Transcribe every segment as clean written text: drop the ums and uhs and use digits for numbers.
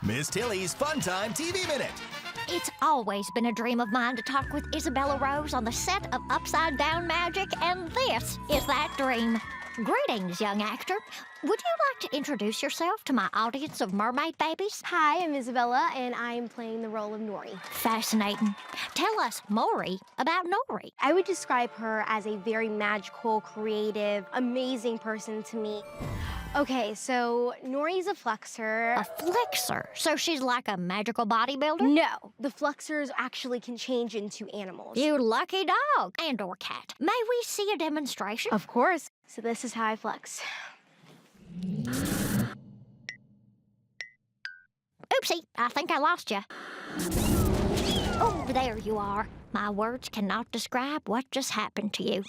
Miss Tilly's Fun Time TV Minute. It's always been a dream of mine to talk with Izabela Rose on the set of Upside Down Magic, and this is that dream. Greetings, young actor. Would you like to introduce yourself to my audience of mermaid babies? Hi, I'm Izabela, and I'm playing the role of Nori. Fascinating. Tell us more about Nori. I would describe her as a very magical, creative, amazing person to me. Okay, so Nori's a flexor. A flexor? So she's like a magical bodybuilder? No, the flexors actually can change into animals. You lucky dog and/or cat. May we see a demonstration? Of course. So this is how I flex. Oopsie, I think I lost you. Oh, there you are. My words cannot describe what just happened to you,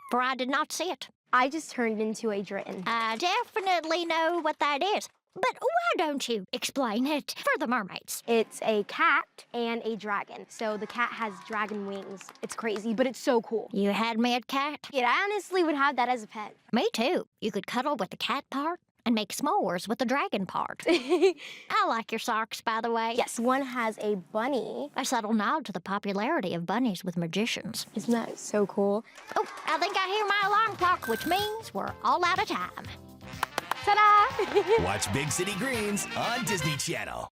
for I did not see it. I just turned into a Driton. I definitely know what that is. But why don't you explain it for the mermaids? It's a cat and a dragon. So the cat has dragon wings. It's crazy, but it's so cool. You had me at cat? Yeah, I honestly would have that as a pet. Me too. You could cuddle with the cat part and make s'mores with the dragon part. I like your socks, by the way. Yes, one has a bunny. A subtle nod to the popularity of bunnies with magicians. Isn't that so cool? Oh, I think I hear my alarm clock, which means we're all out of time. Ta-da! Watch Big City Greens on Disney Channel.